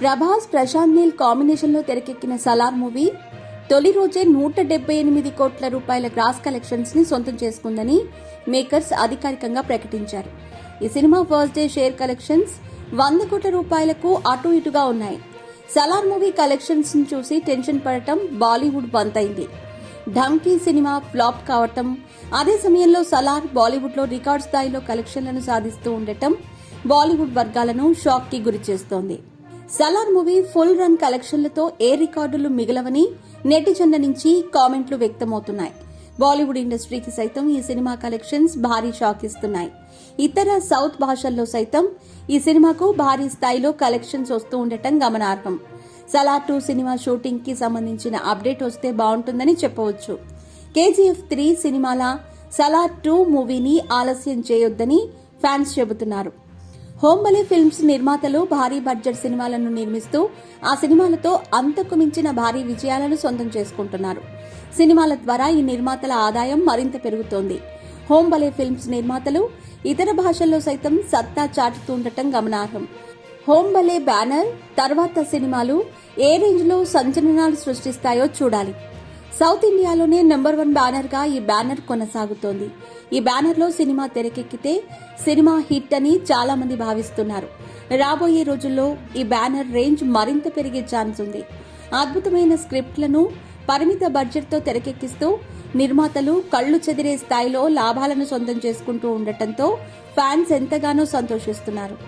Prabhas Prashanth Neel combination లో తెరకెక్కిన Salaar movie తొలి రోజే 178 కోట్ల రూపాయల గ్రాస్ కలెక్షన్స్ ని సొంతం చేసుకుందని మేకర్స్ అధికారికంగా ప్రకటించారు. ఈ cinema first day share collections 100 కోట్ల రూపాయలకు అటు ఇటుగా ఉన్నాయి. సలార్ మూవీ కలెక్షన్స్ ని చూసి టెన్షన్ పడటం బాలీవుడ్ బంతైంది. ఢంకీ సినిమా ఫ్లాప్ కావటం, అదే సమయంలో సలార్ బాలీవుడ్ లో రికార్డ్ స్థాయిలో కలెక్షన్లను సాధిస్తూ ఉండటం బాలీవుడ్ వర్గాలను షాక్ కి గురిచేస్తోంది. సలార్ మూవీ ఫుల్ రన్ కలెక్షన్లతో ఏ రికార్డులు మిగలవని నెటిజన్ల నుంచి కామెంట్లు వ్యక్తమవుతున్నాయి. బాలీవుడ్ ఇండస్ట్రీకి సైతం ఈ సినిమా కలెక్షన్స్ భారీ షాక్ ఇస్తున్నాయి. ఇతర సౌత్ భాషల్లో సైతం ఈ సినిమాకు భారీ స్థాయిలో కలెక్షన్స్ వస్తూ ఉండటం గమనార్హం. సలార్ 2 సినిమా షూటింగ్ కి సంబంధించిన అప్డేట్ వస్తే బాగుంటుందని చెప్పవచ్చు. KGF 3 సినిమాల సలార్ 2 మూవీని ఆలస్యం చేయొద్దని ఫ్యాన్స్ చెబుతున్నారు. హోంబలే ఫిల్మ్స్ నిర్మాతలు భారీ బడ్జెట్ సినిమాలను నిర్మిస్తూ ఆ సినిమాలతో అంతకు మించిన భారీ విజయాలను సొంతం చేసుకుంటున్నారు. సినిమాల ద్వారా ఈ నిర్మాతల ఆదాయం మరింత పెరుగుతోంది. హోంబలే ఫిల్మ్స్ నిర్మాతలు ఇతర భాషల్లో సైతం సత్తా చాటుతుండటం గమనార్హం. హోంబలే బ్యానర్ తర్వాత సినిమాలు ఏ రేంజ్ లో సంచలనాలు సృష్టిస్తాయో చూడాలి. సౌత్ ఇండియాలోనే నెంబర్ 1 బ్యానర్ గా ఈ బ్యానర్ కొనసాగుతోంది. ఈ బ్యానర్ లో సినిమా తెరకెక్కితే సినిమా హిట్ అని చాలా మంది భావిస్తున్నారు. రాబోయే రోజుల్లో ఈ బ్యానర్ రేంజ్ మరింత పెరిగే ఛాన్స్ ఉంది. అద్భుతమైన స్క్రిప్ట్లను పరిమిత బడ్జెట్ తో తెరకెక్కిస్తూ నిర్మాతలు కళ్లు చెదిరే స్థాయిలో లాభాలను సొంతం చేసుకుంటూ ఉండటంతో ఫ్యాన్స్ ఎంతగానో సంతోషిస్తున్నారు.